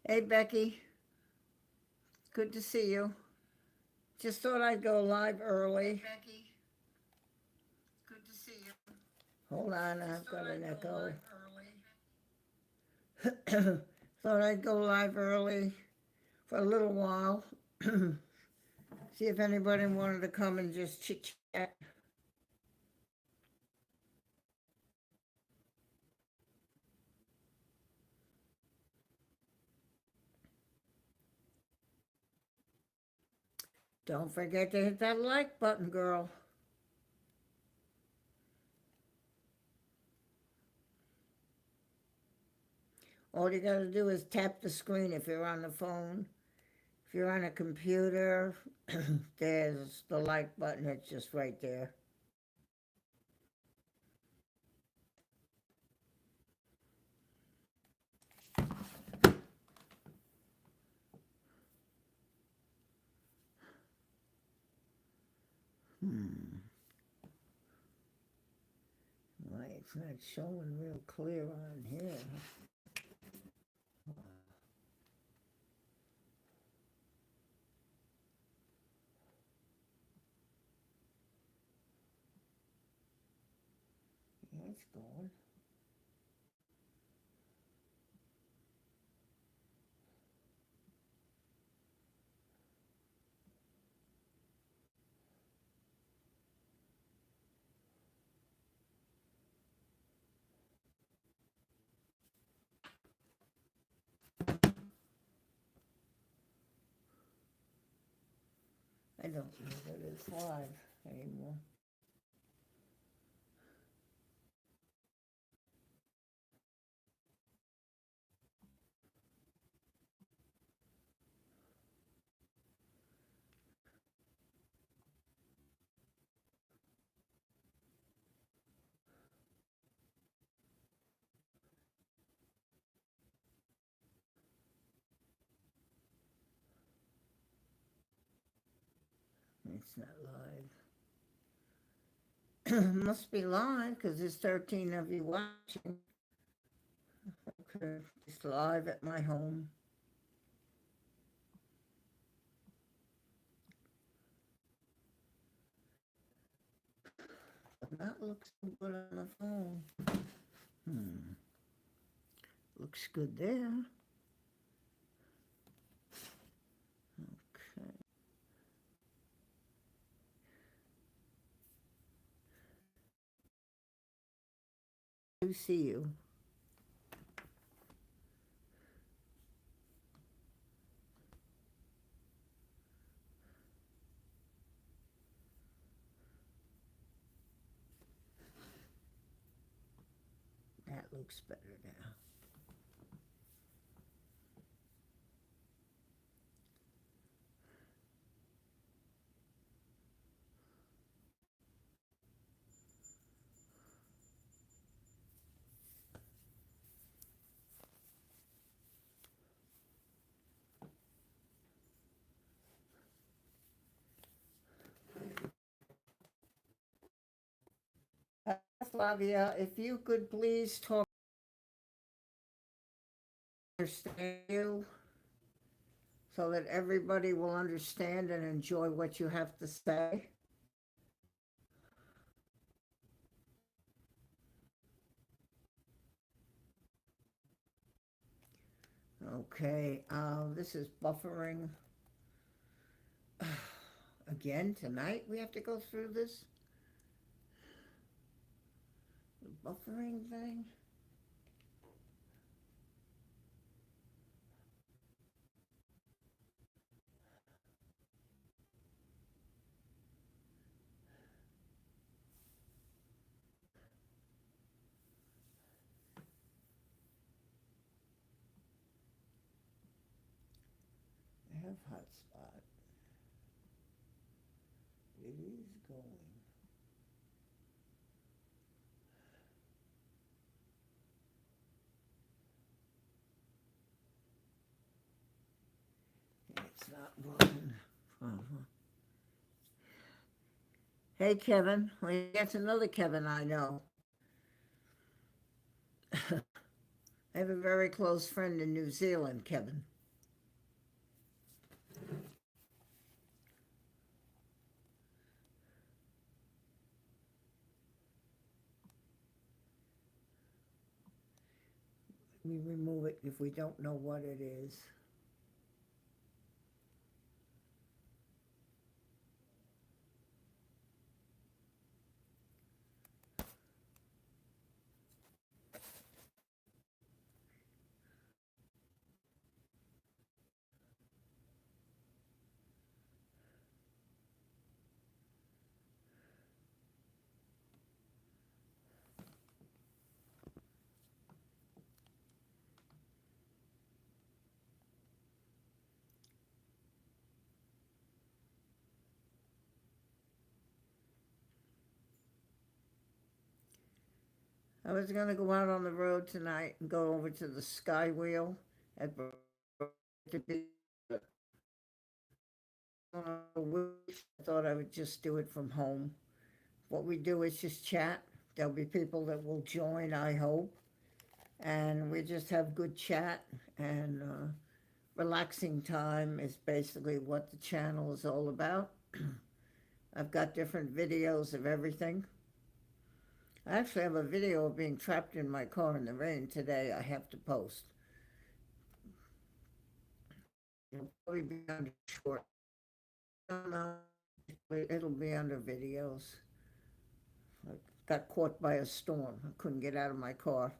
Hey, Becky. Good to see you. Just thought I'd go live early. Becky. Good to see you. Hold on, I've got an echo. Thought I'd go live early for a little while. See if anybody wanted to come and just chit chat. Don't forget to hit that like button, girl. All you gotta do is tap the screen if you're on the phone. If you're on a computer, there's the like button, it's just right there. Hmm. Why it's not showing real clear on here. Yeah, it's going. I don't know that it's live anymore. It's not live. Must be live because there's 13 of you watching. Okay, it's live at my home. But that looks good on the phone. Hmm. Looks good there. Okay. I see you. That looks better now. Flavia, if you could please talk, understand you, so that everybody will understand and enjoy what you have to say. Okay, this is buffering. Again, tonight we have to go through this buffering thing. I have hotspot. It is going. It's not working. Hey, Kevin. Well, that's another Kevin I know. I have a very close friend in New Zealand, Kevin. We remove it if we don't know what it is. I was going to go out on the road tonight and go over to the Sky Wheel at to be. I thought I would just do it from home. What we do is just chat. There'll be people that will join, I hope, and we just have good chat and relaxing time is basically what the channel is all about. I've got different videos of everything. I actually have a video of being trapped in my car in the rain today I have to post. It'll probably be under short. No, it'll be under videos. I got caught by a storm. I couldn't get out of my car.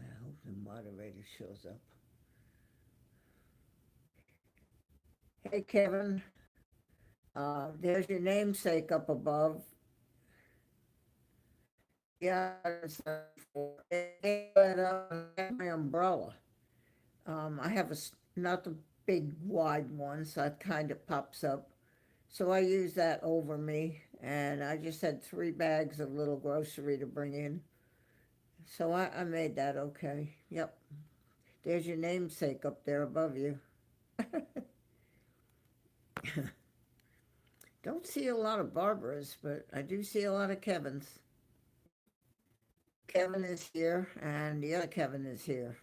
I hope the moderator shows up. Hey, Kevin. There's your namesake up above. Yeah, it's my umbrella. I have not the big wide one, so it kind of pops up. So I use that over me, and I just had 3 bags of little grocery to bring in. So I made that okay. Yep. There's your namesake up there above you. Don't see a lot of Barbaras, but I do see a lot of Kevins. Kevin is here, and the other Kevin is here.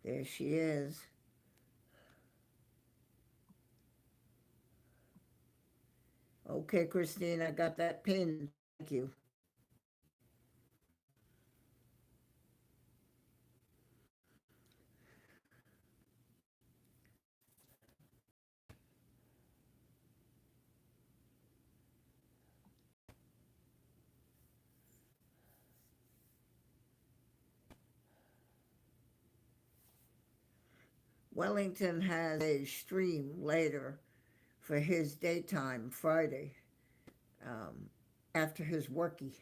There she is. Okay, Christine, I got that pin. Thank you. Wellington has a stream later for his daytime Friday, after his worky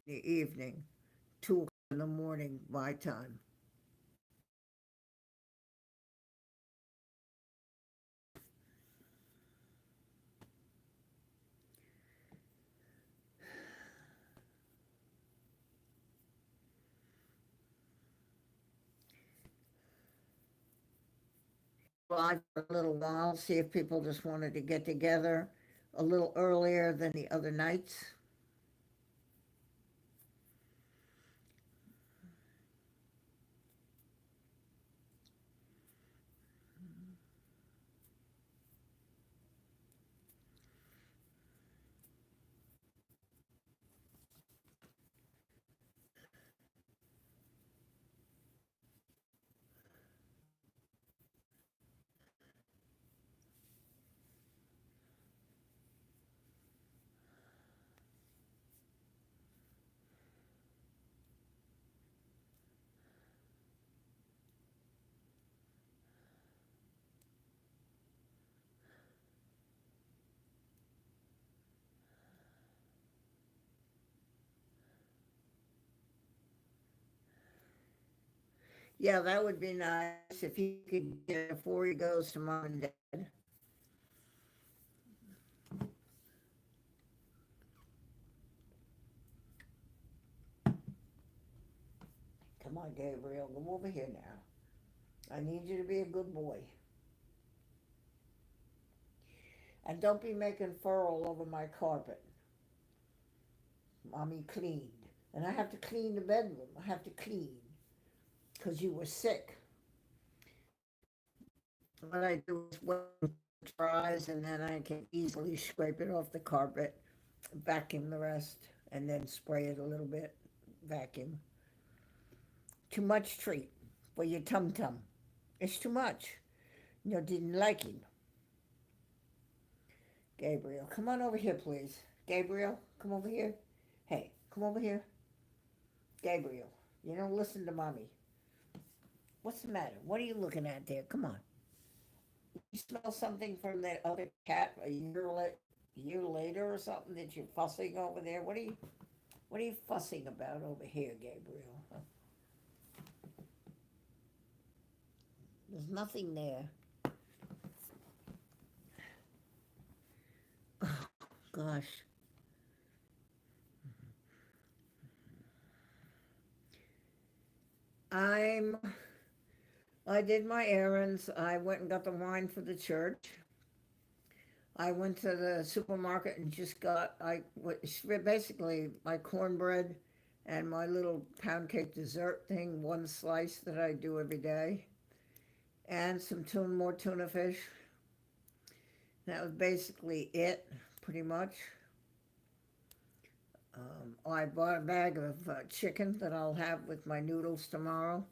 in the evening, 2 in the morning my time. Live for a little while, see if people just wanted to get together a little earlier than the other nights. Yeah, that would be nice if he could get it before he goes to mom and dad. Come on, Gabriel, come over here now. I need you to be a good boy. And don't be making fur all over my carpet. Mommy cleaned. And I have to clean the bedroom. I have to clean. Because you were sick. What I do is wait until it dries and then I can easily scrape it off the carpet, vacuum the rest, and then spray it a little bit. Vacuum. Too much treat for your tum tum. It's too much. You didn't like him. Gabriel, come on over here, please. Gabriel, come over here. Hey, come over here. Gabriel, listen to mommy. What's the matter? What are you looking at there? Come on. You smell something from that other cat a year later or something that you're fussing over there? What are you fussing about over here, Gabriel? There's nothing there. Oh, gosh. I did my errands. I went and got the wine for the church. I went to the supermarket and just got basically my cornbread and my little pound cake dessert thing, one slice that I do every day, and some more tuna fish. That was basically it, pretty much. I bought a bag of chicken that I'll have with my noodles tomorrow,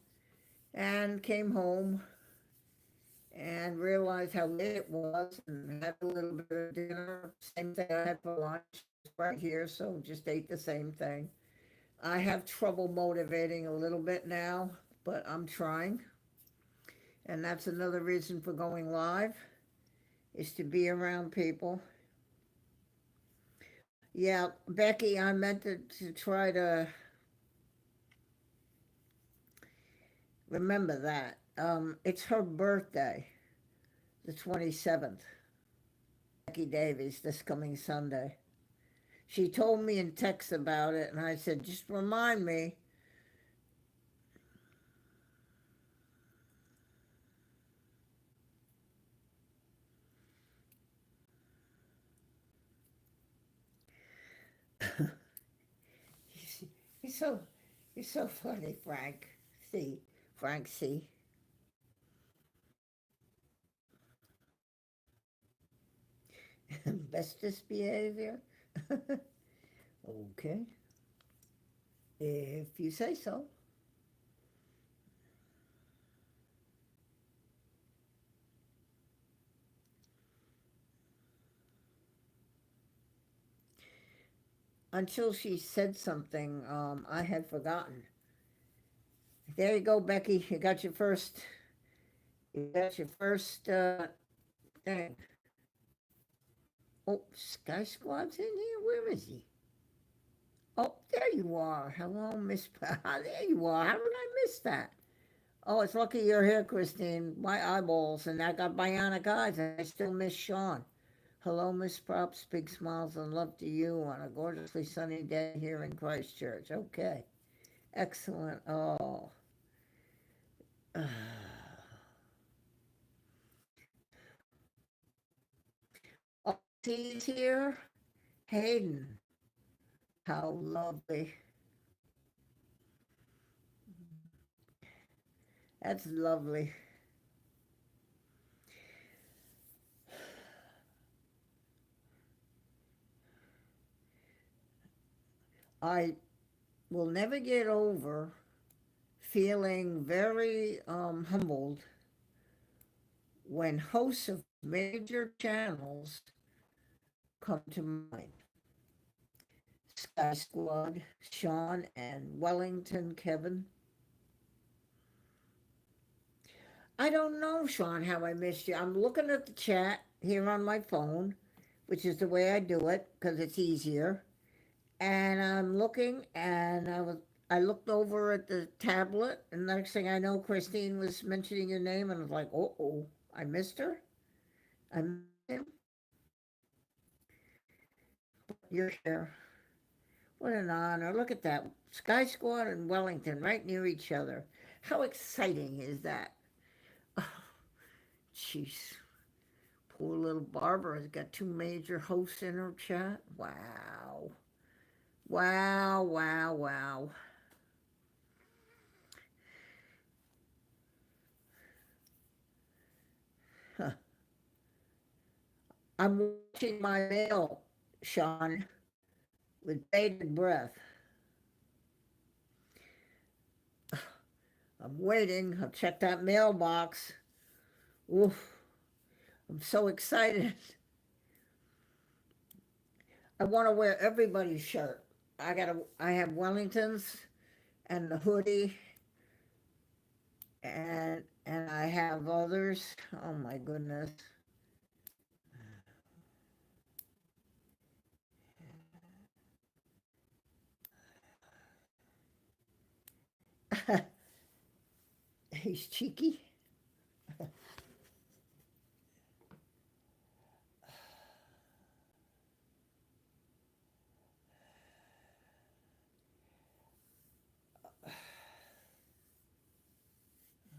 and came home and realized how late it was and had a little bit of dinner. Same thing I had for lunch right here, so just ate the same thing. I have trouble motivating a little bit now, but I'm trying. And that's another reason for going live, is to be around people. Yeah, Becky, I meant to try to remember that. It's her birthday, the 27th. Becky Davies, this coming Sunday. She told me in text about it, and I said, just remind me. You're so, you're so funny, Frank. See, Frank, see. Bestest behavior? Okay, if you say so. Until she said something, I had forgotten. There you go, Becky. You got your first thing. Oh, Sky Squad's in here. Where is he? Oh, there you are. Hello, Miss. There you are. How did I miss that? Oh, it's lucky you're here, Christine. My eyeballs, and I got bionic eyes, and I still miss Sean. Hello, Miss Props. Big smiles and love to you on a gorgeously sunny day here in Christchurch. Okay, excellent. Oh, oh, he's here. Hayden, how lovely. That's lovely. I will never get over feeling very humbled when hosts of major channels come to mind. Sky Squad, Sean, and Wellington Kevin. I don't know, Sean, how I missed you. I'm looking at the chat here on my phone, which is the way I do it because it's easier. And I'm looking, and I looked over at the tablet, and the next thing I know, Christine was mentioning your name, and I was like, oh, I missed her. I missed him. You're here. What an honor. Look at that. Sky Squad and Wellington right near each other. How exciting is that? Jeez. Poor little Barbara has got 2 major hosts in her chat. Wow. Wow, wow, wow. Huh. I'm watching my mail, Sean, with bated breath. I'm waiting. I'll check that mailbox. Oof. I'm so excited. I want to wear everybody's shirt. I have Wellingtons and the hoodie and I have others. Oh my goodness. He's cheeky.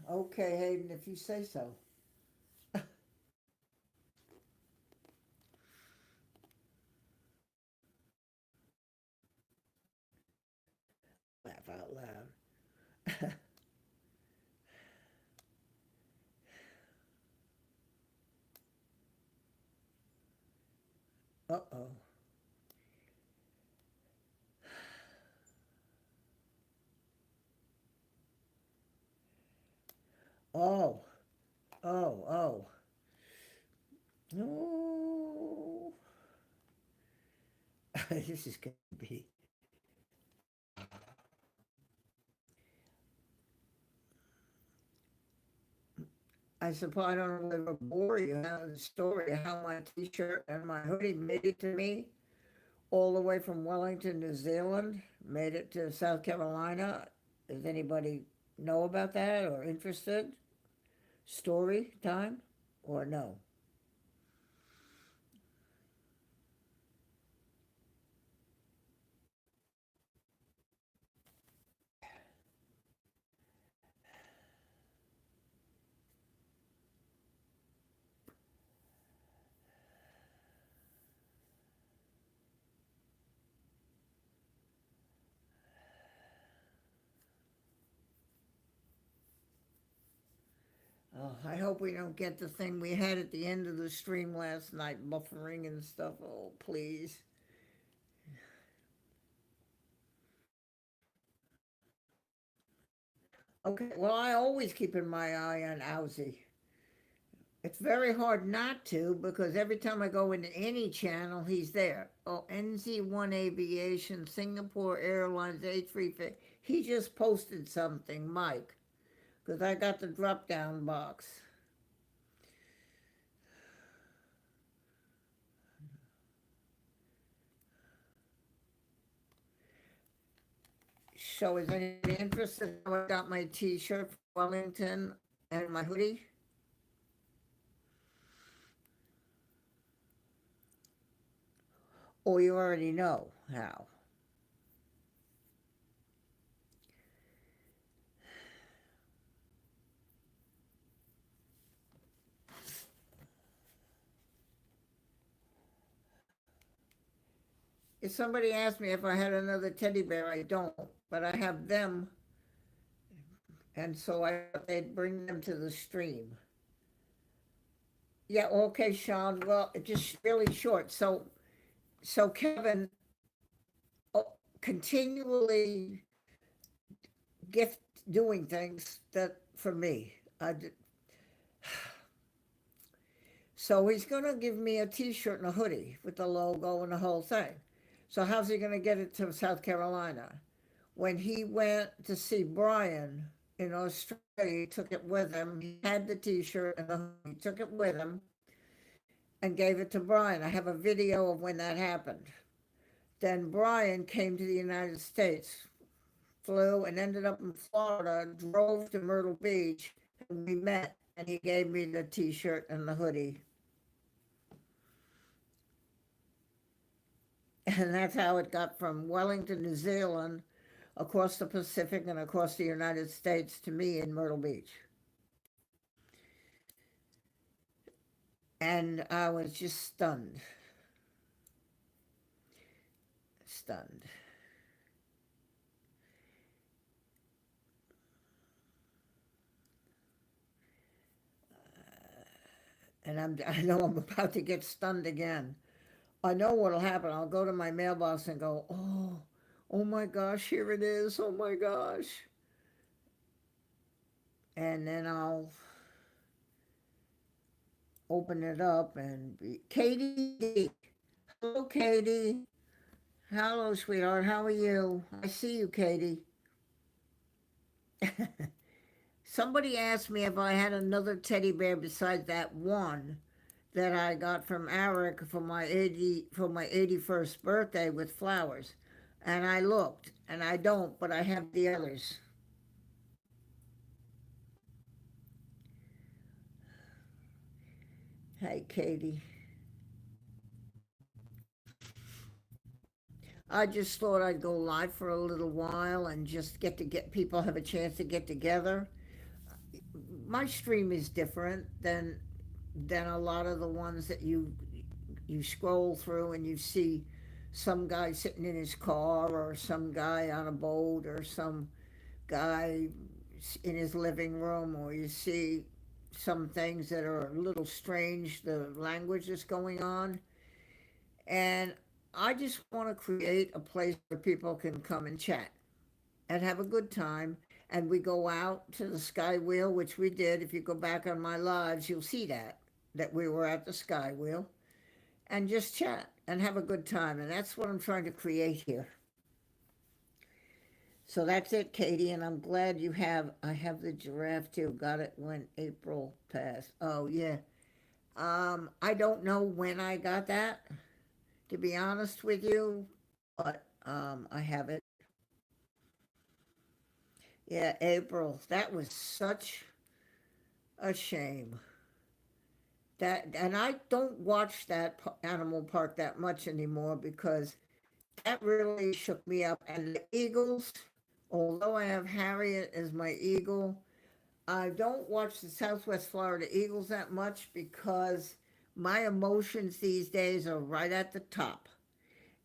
Okay, Hayden, if you say so. Laugh out loud. Uh-oh. Oh, oh, oh. No. This is going to be. I suppose I don't know if I bore you how the story of how my t-shirt and my hoodie made it to me all the way from Wellington, New Zealand, made it to South Carolina. Does anybody know about that or interested? Story time or no? Oh, I hope we don't get the thing we had at the end of the stream last night, buffering and stuff. Oh, please. Okay, well, I always keep in my eye on Owsy. It's very hard not to because every time I go into any channel, he's there. Oh, NZ1 Aviation, Singapore Airlines, A350. He just posted something, Mike, because I got the drop down box. So is anybody interested in how I got my t-shirt from Wellington and my hoodie? Or you already know how? If somebody asked me if I had another teddy bear, I don't, but I have them, and so I thought they'd bring them to the stream. Yeah, okay, Sean. Well, just really short. So Kevin, oh, continually gift doing things that for me. So he's going to give me a T-shirt and a hoodie with the logo and the whole thing. So how's he going to get it to South Carolina? When he went to see Brian in Australia, he took it with him. He had the T-shirt and the hoodie. He took it with him and gave it to Brian. I have a video of when that happened. Then Brian came to the United States, flew and ended up in Florida, drove to Myrtle Beach, and we met, and he gave me the T-shirt and the hoodie. And that's how it got from Wellington, New Zealand, across the Pacific and across the United States to me in Myrtle Beach. And I was just stunned. Stunned. And I know I'm about to get stunned again. I know what'll happen. I'll go to my mailbox and go, oh, oh my gosh, here it is. Oh my gosh. And then I'll open it up and be Katie. Hello, Katie. Hello, sweetheart. How are you? I see you, Katie. Somebody asked me if I had another teddy bear besides that one that I got from Eric for my 81st birthday with flowers. And I looked, and I don't, but I have the others. Hey, Katie. I just thought I'd go live for a little while and just get people have a chance to get together. My stream is different than a lot of the ones that you scroll through and you see some guy sitting in his car or some guy on a boat or some guy in his living room, or you see some things that are a little strange, the language that's going on. And I just want to create a place where people can come and chat and have a good time. And we go out to the Sky Wheel, which we did. If you go back on my lives, you'll see that we were at the Sky Wheel and just chat and have a good time. And that's what I'm trying to create here. So that's it, Katie, and I'm glad I have the giraffe too. Got it when April passed. Oh yeah. I don't know when I got that, to be honest with you, but I have it. Yeah, April. That was such a shame. That, and I don't watch that animal park that much anymore because that really shook me up. And the eagles, although I have Harriet as my eagle, I don't watch the Southwest Florida Eagles that much because my emotions these days are right at the top.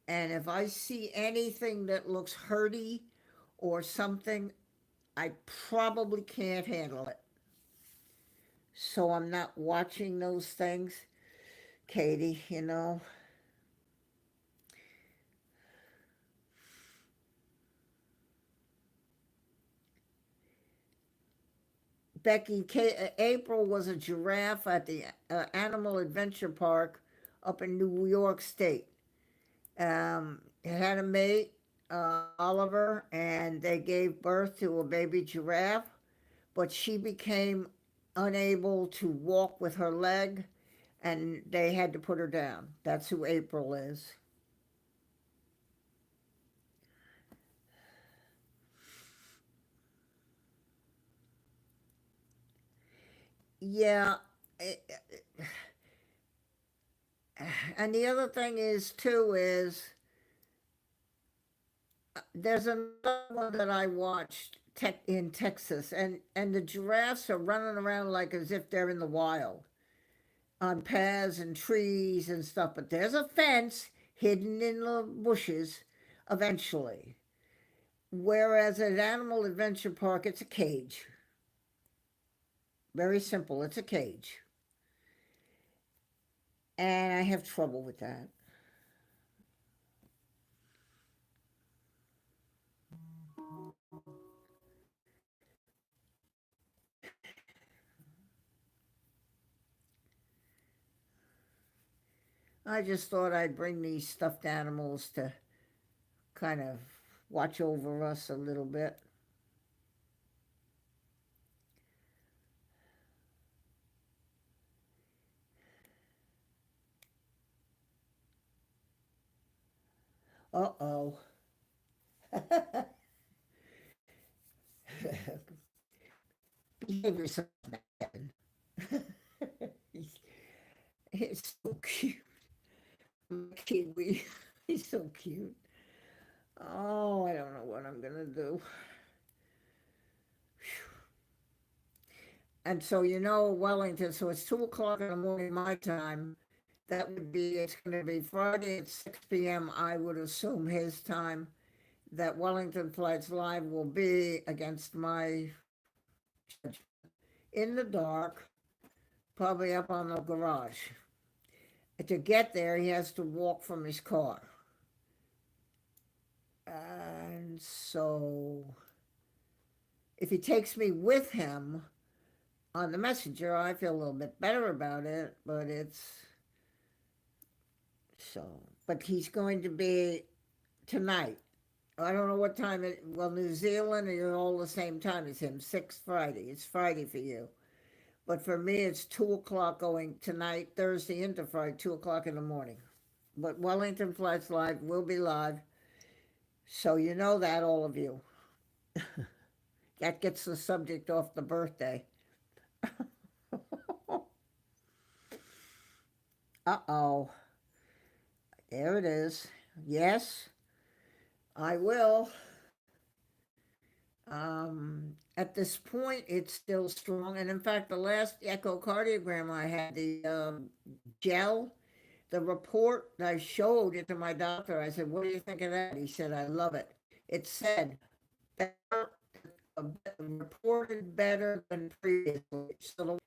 And if I see anything that looks hurty or something, I probably can't handle it. So I'm not watching those things, Katie, you know. April was a giraffe at the Animal Adventure Park up in New York State. It had a mate, Oliver, and they gave birth to a baby giraffe, but she became unable to walk with her leg, and they had to put her down. That's who April is. Yeah, eh, and the other thing is too is there's another one that I watched in Texas, and the giraffes are running around like as if they're in the wild on paths and trees and stuff. But there's a fence hidden in the bushes eventually. Whereas at Animal Adventure Park, it's a cage. Very simple. It's a cage, and I have trouble with that. I just thought I'd bring these stuffed animals to kind of watch over us a little bit. Uh oh. Behave yourself, man. he's, he's so cute. Kiwi. He's so cute. Oh, I don't know what I'm gonna do. And so, you know, Wellington, so it's 2 o'clock in the morning my time. That would be, it's going to be Friday at 6 p.m., I would assume his time, that Wellington Flights Live will be against my in the dark, probably up on the garage. To get there, he has to walk from his car. And so if he takes me with him on the messenger, I feel a little bit better about it, but it's so, but he's going to be tonight. I don't know what time it, well, New Zealand, you're all the same time as him, 6 Friday. It's Friday for you. But for me, it's 2 o'clock going tonight, Thursday into Friday, 2 o'clock in the morning. But Wellington Flights Live will be live. So you know that, all of you. That gets the subject off the birthday. Uh-oh. There it is. Yes, I will. At this point, it's still strong. And in fact, the last echocardiogram I had, the gel, the report, I showed it to my doctor. I said, what do you think of that? He said, I love it. It said, better, reported better than previously. So,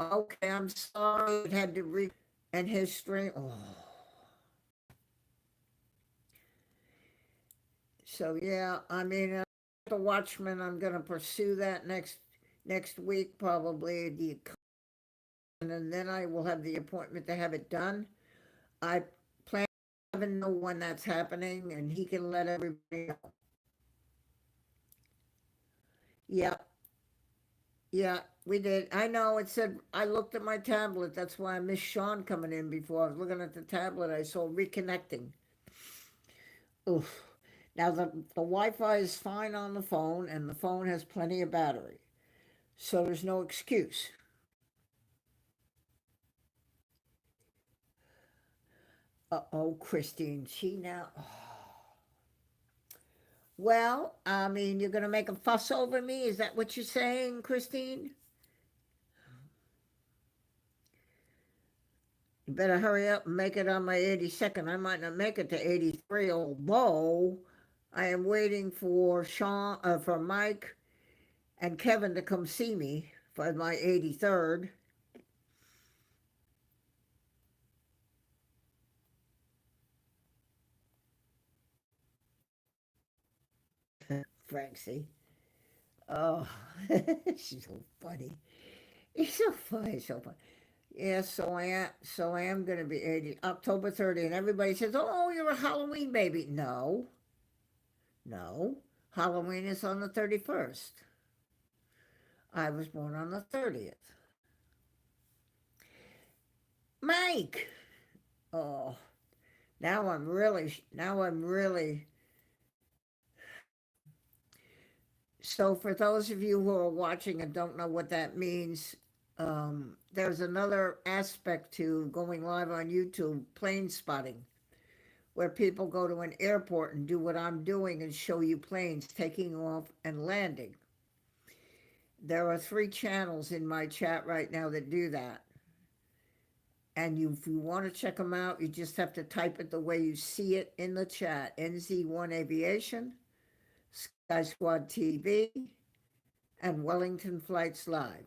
okay, I'm sorry. It had to and his string, oh. So, yeah, I mean, the Watchman, I'm going to pursue that next week, probably, and then I will have the appointment to have it done. I plan to have him know when that's happening, and he can let everybody know. Yeah, yeah, we did. I know, it said, I looked at my tablet. That's why I missed Sean coming in before. I was looking at the tablet. I saw reconnecting. Oof. Now, the Wi-Fi is fine on the phone, and the phone has plenty of battery. So there's no excuse. Uh-oh, Christine, she now... Oh. Well, I mean, you're going to make a fuss over me? Is that what you're saying, Christine? You better hurry up and make it on my 82nd. I might not make it to 83, although I am waiting for for Mike and Kevin to come see me for my 83rd. Francie. Oh, she's so funny. He's so funny, so funny. Yeah, so I am going to be 80, October 30, and everybody says, oh, you're a Halloween baby. No, no. Halloween is on the 31st. I was born on the 30th. Mike! Oh, now I'm really. So for those of you who are watching and don't know what that means, there's another aspect to going live on YouTube, plane spotting, where people go to an airport and do what I'm doing and show you planes taking off and landing. There are 3 channels in my chat right now that do that. And if you want to check them out, you just have to type it the way you see it in the chat. NZ1 Aviation, Sky Squad TV, and Wellington Flights Live.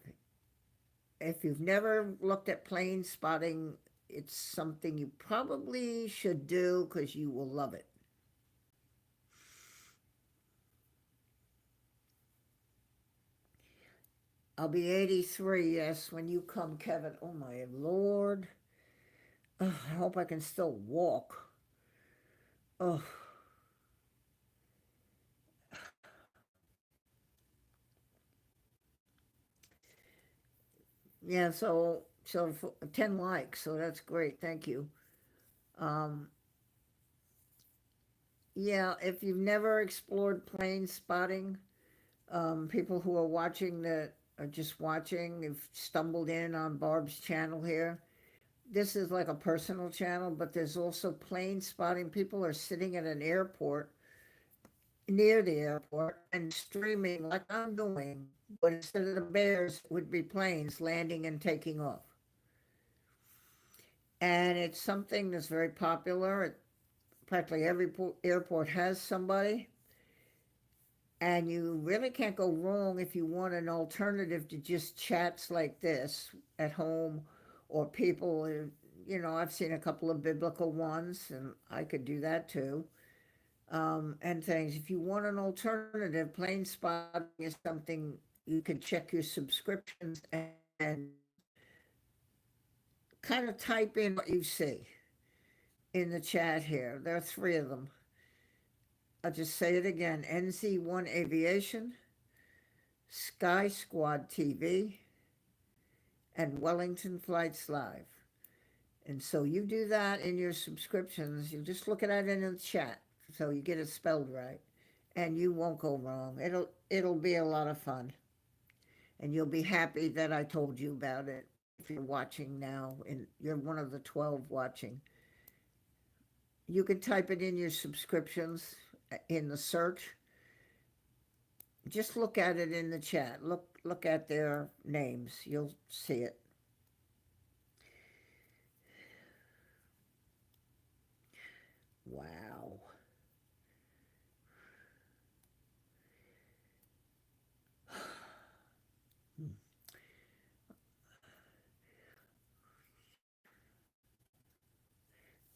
If you've never looked at plane spotting, it's something you probably should do because you will love it. I'll be 83, yes, when you come, Kevin. Oh, my Lord. Oh, I hope I can still walk. Oh. Yeah, so 10 likes, so that's great. Thank you. Yeah, if you've never explored plane spotting, people who are watching that are just watching, have stumbled in on Barb's channel here. This is like a personal channel, but there's also plane spotting. People are sitting at an airport, near the airport, and streaming like I'm doing but instead of the bears, it would be planes landing and taking off. And it's something that's very popular. Practically every airport has somebody. And you really can't go wrong if you want an alternative to just chats like this at home, or people, I've seen a couple of biblical ones, and I could do that too. And things. If you want an alternative, Plane Spotting is something you can check your subscriptions and kind of type in what you see in the chat here. There are three of them. I'll just say it again: NZ1 Aviation, Sky Squad TV, and Wellington Flights Live. And so you do that in your subscriptions. You just look at it in the chat so you get it spelled right, and you won't go wrong. It'll be a lot of fun, and you'll be happy that I told you about it. If you're watching now, and you're one of the 12 watching, you can type it in your subscriptions in the search. Just look at it in the chat. Look at their names. You'll see it. Wow.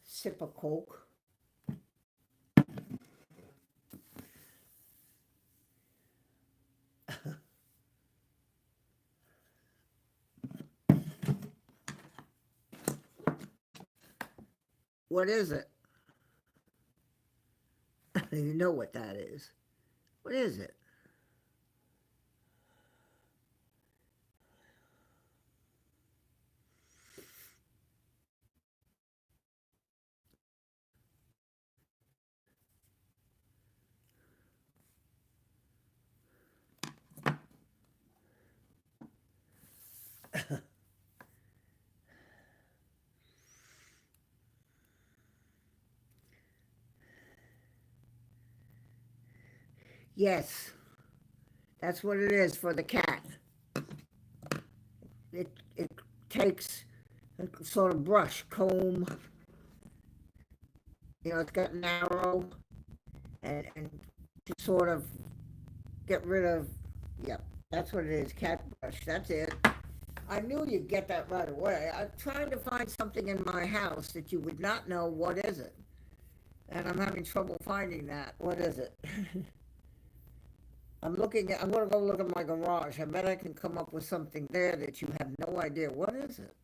Sip of Coke. What is it? You know what that is. What is it? Yes, that's what it is for the cat. It takes a sort of brush, comb, it's got narrow, and to sort of get rid of, yep, that's what it is, cat brush, that's it. I knew you'd get that right away. I'm trying to find something in my house that you would not know what is it. And I'm having trouble finding that. What is it? I'm going to go look at my garage. I bet I can come up with something there that you have no idea. What is it?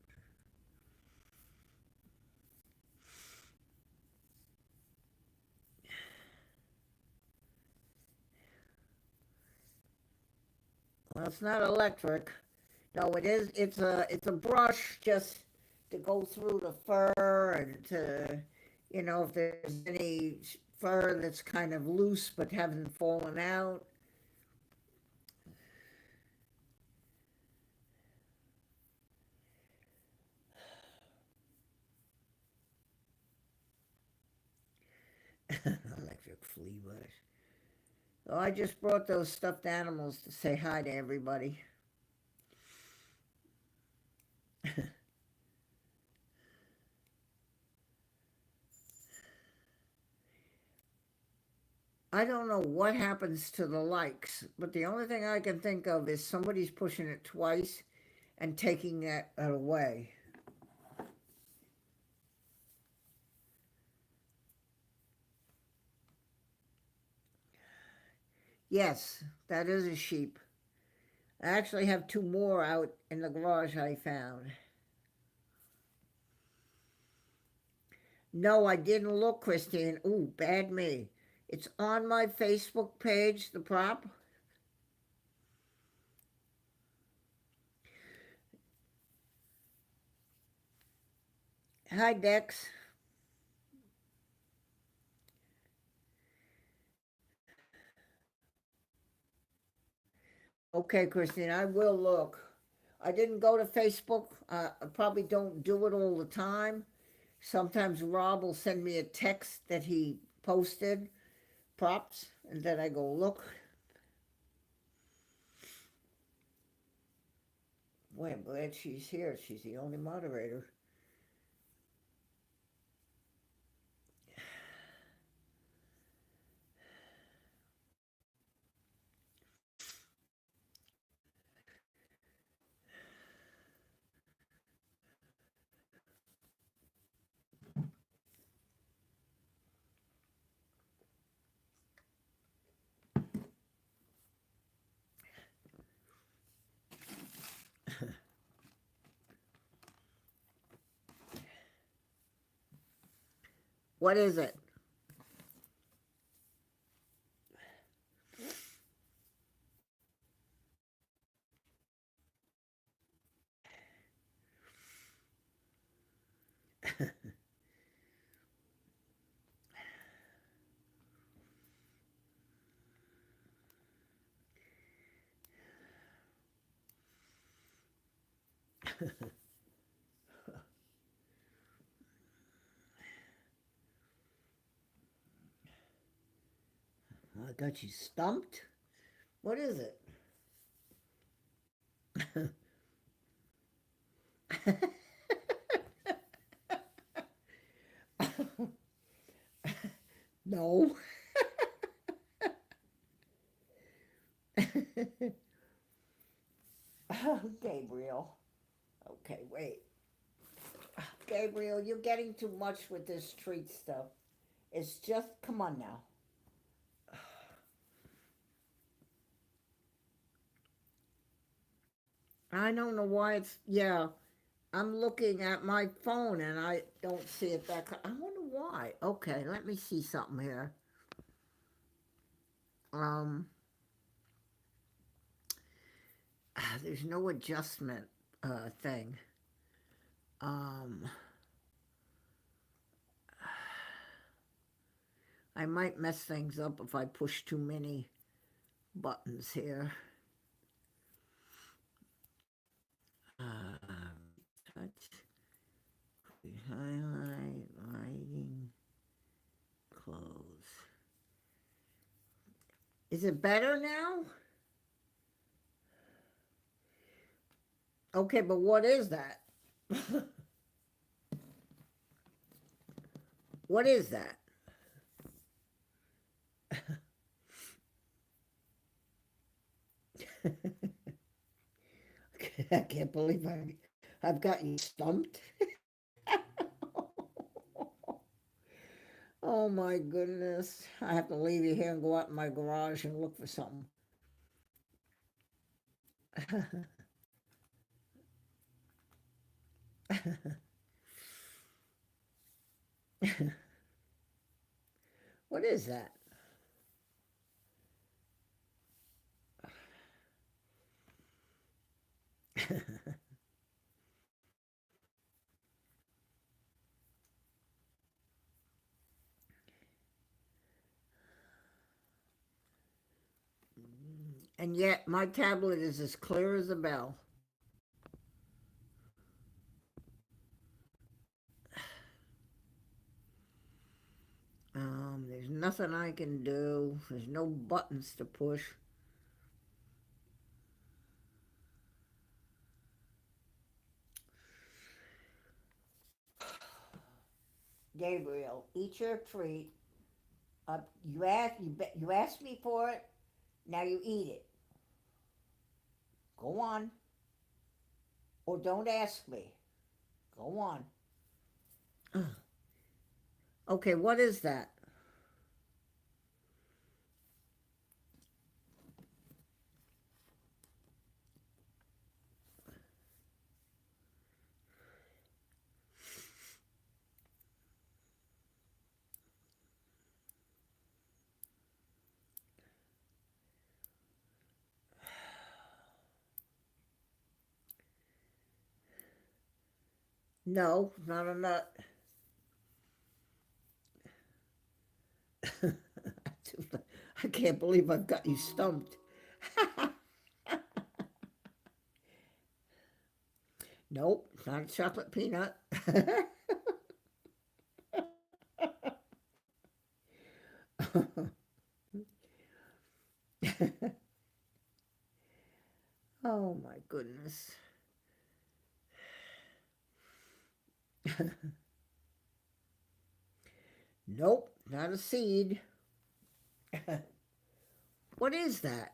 Well, it's not electric. No, it is. It's a brush just to go through the fur and to, if there's any fur that's kind of loose but hasn't fallen out. Electric flea brush. So I just brought those stuffed animals to say hi to everybody. I don't know what happens to the likes, but the only thing I can think of is somebody's pushing it twice and taking that away. Yes, that is a sheep. I actually have two more out in the garage I found. No, I didn't look, Christine. Ooh, bad me. It's on my Facebook page, the prop. Hi, Dex. Okay, Christine, I will look. I didn't go to Facebook. I probably don't do it all the time. Sometimes Rob will send me a text that he posted, props, and then I go look. Boy, I'm glad she's here. She's the only moderator. What is it? I got you stumped? What is it? No. Gabriel. Okay, wait. Gabriel, you're getting too much with this treat stuff. It's just, come on now. I don't know why it's, yeah. I'm looking at my phone and I don't see it back. I wonder why. Okay, let me see something here. Um, there's no adjustment thing. Um, I might mess things up if I push too many buttons here. Touch, highlight, lighting, close. Is it better now? Okay, but what is that? What is that? I can't believe I've got you stumped. Oh my goodness. I have to leave you here and go out in my garage and look for something. What is that? And yet my tablet is as clear as a bell. There's nothing I can do. There's no buttons to push. Gabriel, eat your treat. You asked me for it. Now you eat it. Go on. Or don't ask me. Go on. Okay, what is that? No, not a nut. I can't believe I've got you stumped. Nope, not a chocolate peanut. Oh my goodness. Nope, not a seed. What is that?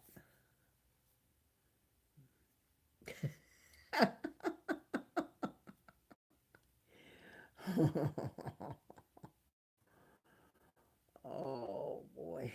Oh boy.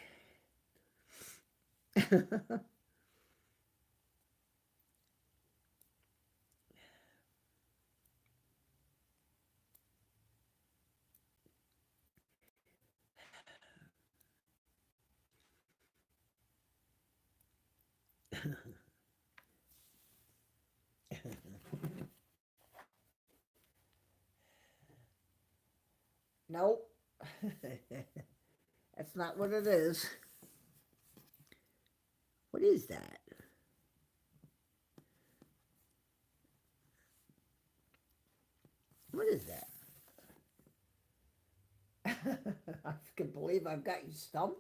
Nope. That's not what it is. What is that? What is that? I can believe I've got you stumped.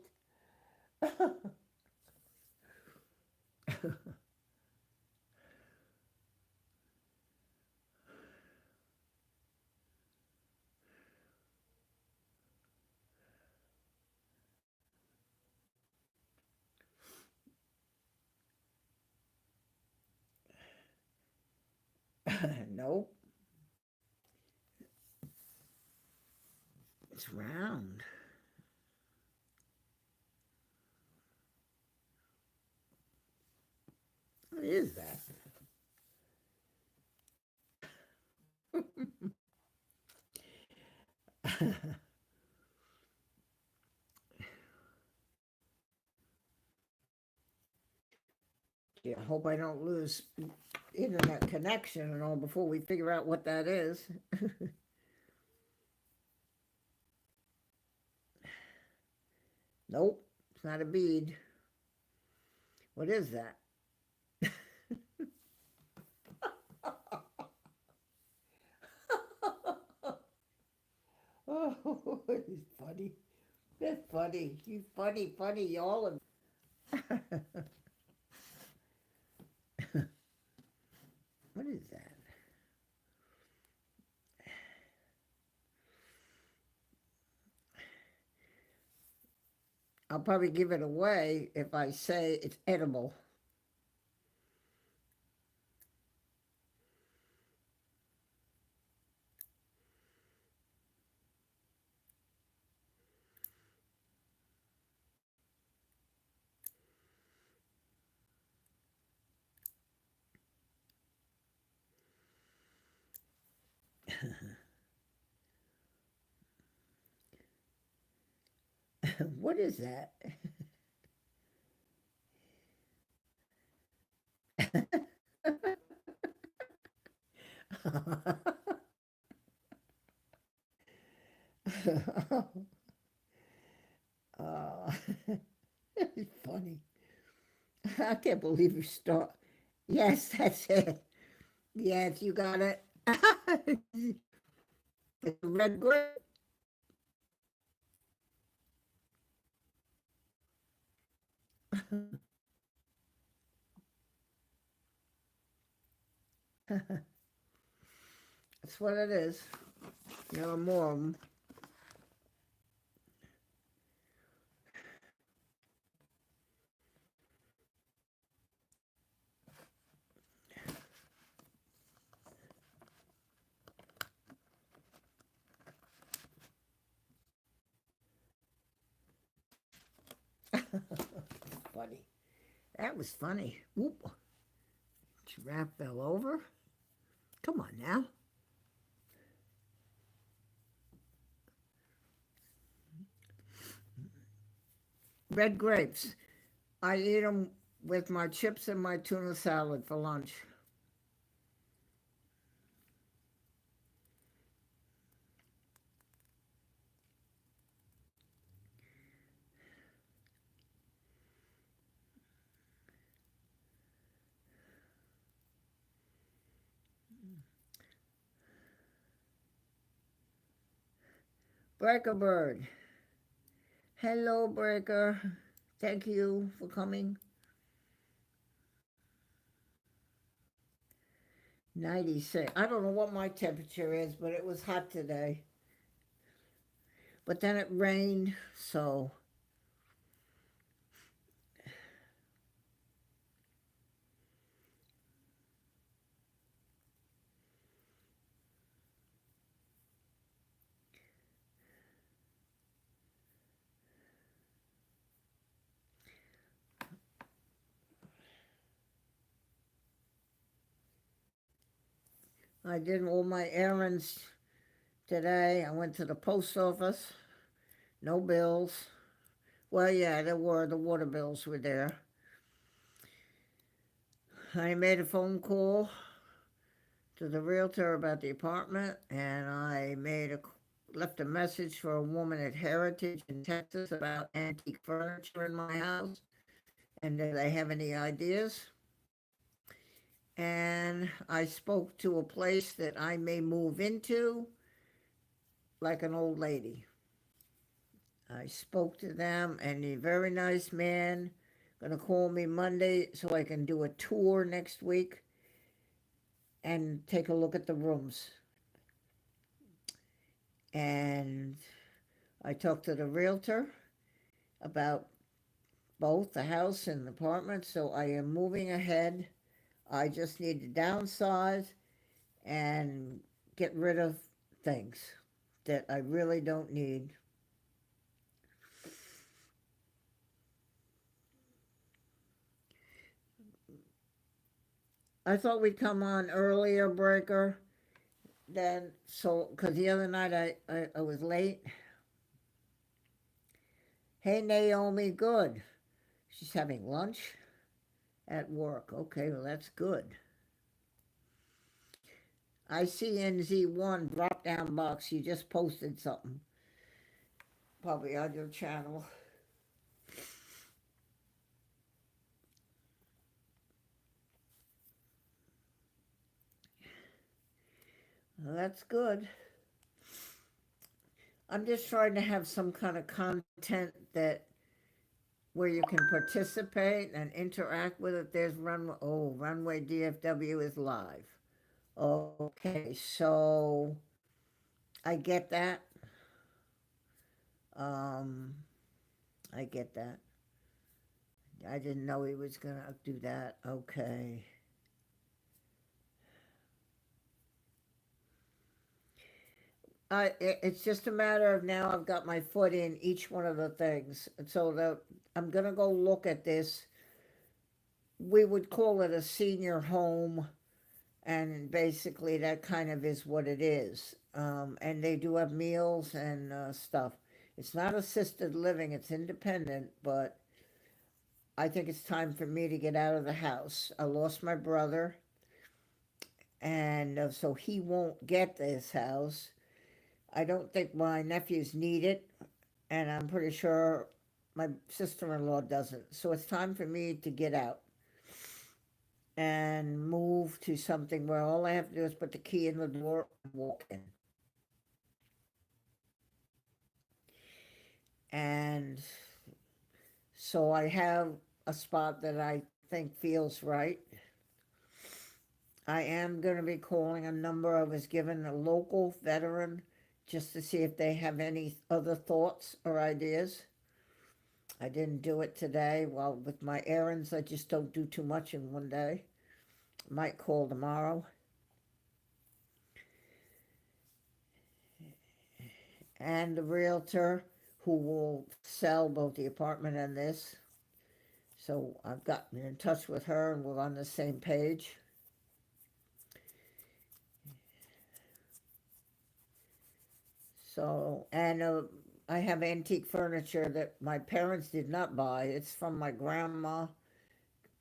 Nope. It's round. What is that? Yeah, I hope I don't lose internet connection and all before we figure out what that is. Nope, it's not a bead. What is that? Oh, it's funny. That's funny. You funny, funny, all of What is that? I'll probably give it away if I say it's edible. What is that? uh, it's funny. I can't believe you start. Yes, that's it. Yes, you got it. It's red grape. That's what it is. There are more of them. Funny. That was funny. Oop. Giraffe fell over. Come on now. Red grapes. I eat them with my chips and my tuna salad for lunch. Breaker bird. Hello, Breaker. Thank you for coming. 96. I don't know what my temperature is, but it was hot today. But then it rained, so I did all my errands today. I went to the post office. No bills. Well, yeah, there were. The water bills were there. I made a phone call to the realtor about the apartment, and I left a message for a woman at Heritage in Texas about antique furniture in my house, and do they have any ideas? And I spoke to a place that I may move into, like an old lady. I spoke to them, and a very nice man gonna call me Monday so I can do a tour next week and take a look at the rooms. And I talked to the realtor about both the house and the apartment, so I am moving ahead. I just need to downsize and get rid of things that I really don't need. I thought we'd come on earlier, Breaker, then, so, because the other night I was late. Hey, Naomi, good. She's having lunch at work. Okay, well, that's good. ICNZ1 drop-down box, you just posted something. Probably on your channel. Well, that's good. I'm just trying to have some kind of content that where you can participate and interact with it. There's Runway DFW is live. Okay, so I get that. I get that. I didn't know he was gonna do that. Okay. It's just a matter of now I've got my foot in each one of the things. And so I'm going to go look at this. We would call it a senior home, and basically that kind of is what it is. And they do have meals and stuff. It's not assisted living, it's independent, but I think it's time for me to get out of the house. I lost my brother, and so he won't get this house. I don't think my nephews need it, and I'm pretty sure my sister-in-law doesn't. So it's time for me to get out and move to something where all I have to do is put the key in the door and walk in. And so I have a spot that I think feels right. I am going to be calling a number. I was given a local veteran just to see if they have any other thoughts or ideas. I didn't do it today. Well, with my errands, I just don't do too much in one day. Might call tomorrow. And the realtor who will sell both the apartment and this. So I've gotten in touch with her and we're on the same page. So, and I have antique furniture that my parents did not buy. It's from my grandma.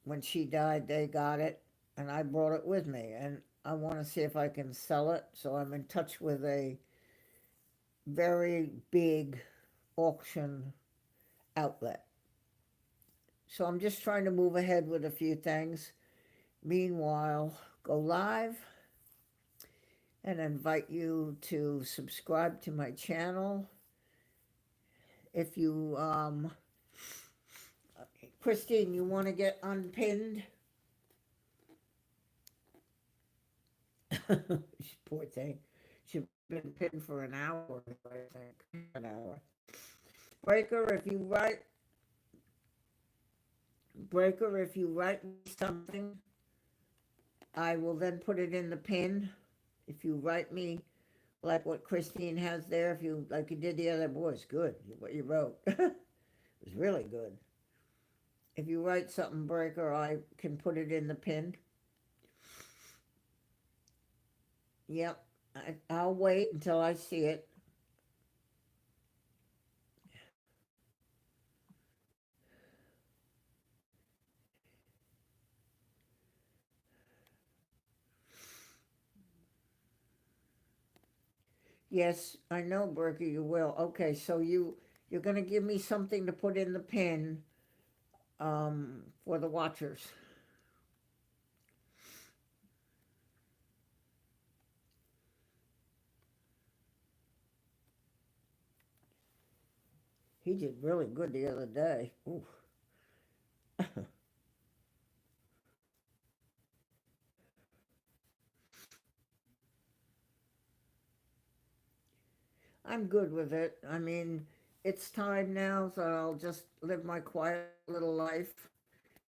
When she died, they got it, and I brought it with me. And I want to see if I can sell it. So I'm in touch with a very big auction outlet. So I'm just trying to move ahead with a few things. Meanwhile, go live and invite you to subscribe to my channel. If you, Christine, you want to get unpinned? Poor thing. She's been pinned for an hour, I think. An hour. Breaker, if you write, Breaker, if you write me something, I will then put it in the pin. If you write me like what Christine has there, if you like you did the other, boy, it's good what you wrote. It was really good. If you write something, Breaker, I can put it in the pin. Yep, I'll wait until I see it. Yes, I know, Berkey, you will. Okay, so you're gonna give me something to put in the pin for the watchers. He did really good the other day. Ooh. I'm good with it. I mean, it's time now, so I'll just live my quiet little life,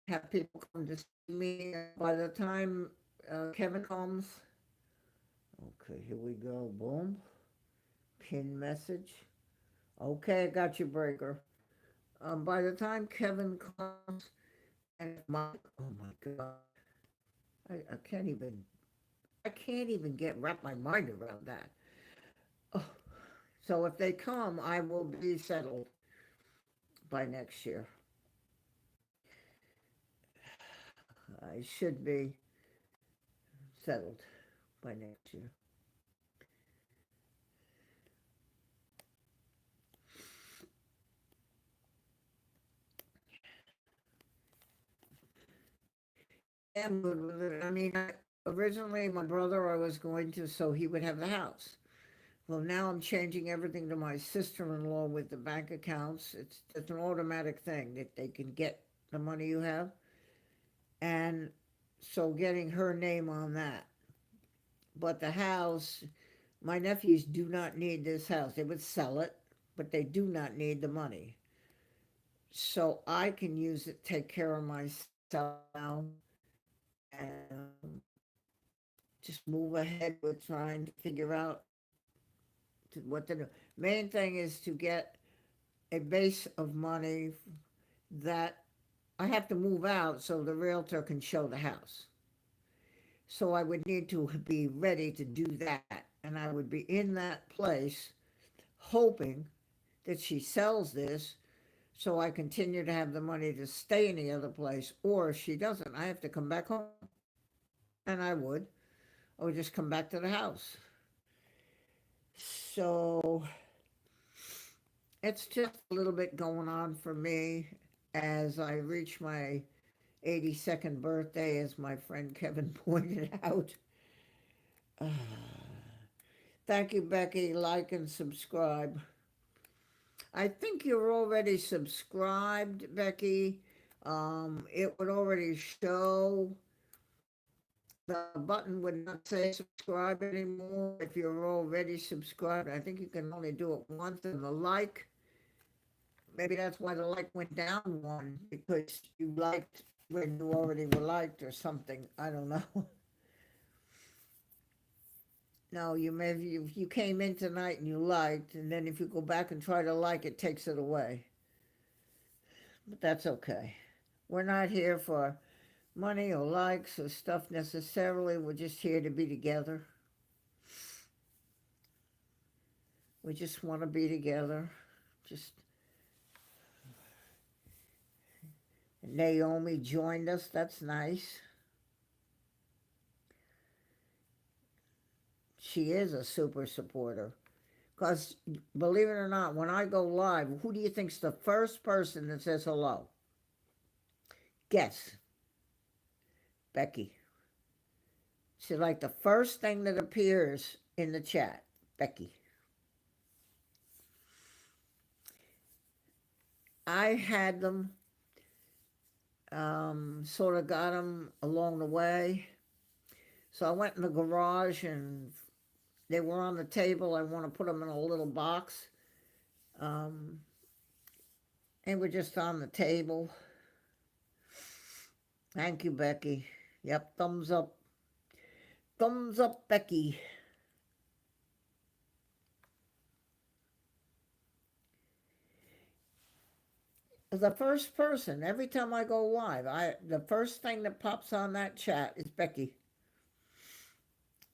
have people come to see me. By the time Kevin comes, okay, here we go. Boom. Pin message. Okay, I got you, Breaker. By the time Kevin comes, and Mike, oh my God, I can't even wrap my mind around that. Oh, so if they come, I will be settled by next year. I should be settled by next year. I'm good with it. I mean, originally my brother, I was going to, so he would have the house. Well, now I'm changing everything to my sister-in-law with the bank accounts. It's an automatic thing that they can get the money you have. And so getting her name on that. But the house, my nephews do not need this house. They would sell it, but they do not need the money. So I can use it, take care of myself now, and just move ahead with trying to figure out what to do. Main thing is to get a base of money that I have to move out so the realtor can show the house. So I would need to be ready to do that. And I would be in that place hoping that she sells this so I continue to have the money to stay in the other place. Or if she doesn't, I have to come back home. And I would. Or just come back to the house. So it's just a little bit going on for me as I reach my 82nd birthday, as my friend Kevin pointed out. Thank you, Becky. Like and subscribe. I think you're already subscribed, Becky. It would already show. The button would not say subscribe anymore if you're already subscribed. I think you can only do it once. And the like, maybe that's why the like went down one, because you liked when you already were liked or something. I don't know. No, you came in tonight and you liked, and then if you go back and try to like, it takes it away. But that's okay. We're not here for money or likes or stuff necessarily. We're just here to be together. We just want to be together. Just Naomi joined us. That's nice. She is a super supporter. Because, believe it or not, when I go live, who do you think's the first person that says hello? Guess. Becky. She's like the first thing that appears in the chat. Becky. I had them, sort of got them along the way. So I went in the garage and they were on the table. I want to put them in a little box. Um, and we're just on the table. Thank you, Becky. Yep, thumbs up. Thumbs up, Becky. The first person, every time I go live, the first thing that pops on that chat is Becky.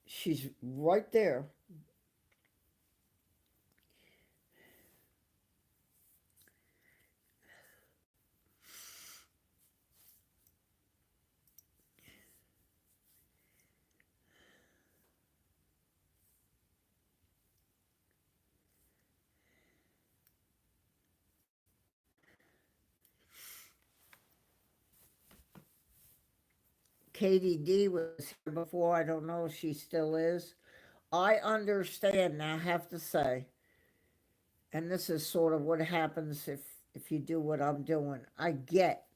She's right there. Katie D was here before. I don't know if she still is. I understand, I have to say, and this is sort of what happens if you do what I'm doing. I get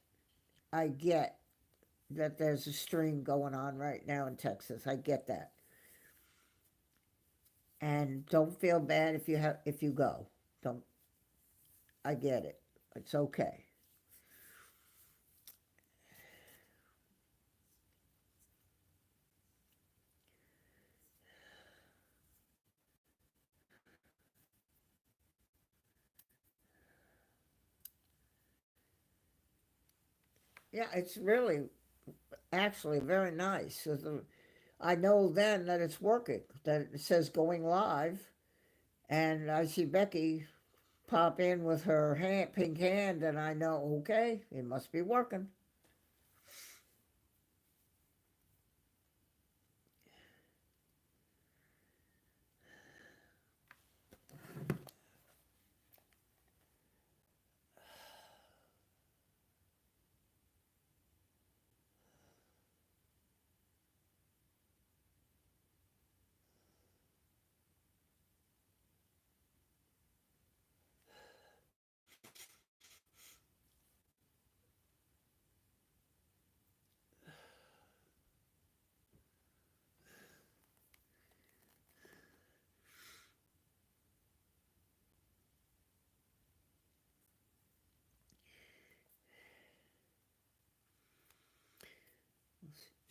that there's a stream going on right now in Texas. I get that. And don't feel bad if you go. Don't I get it. It's okay. Yeah, it's really actually very nice. I know then that it's working, that it says going live, and I see Becky pop in with her pink hand, and I know, okay, it must be working.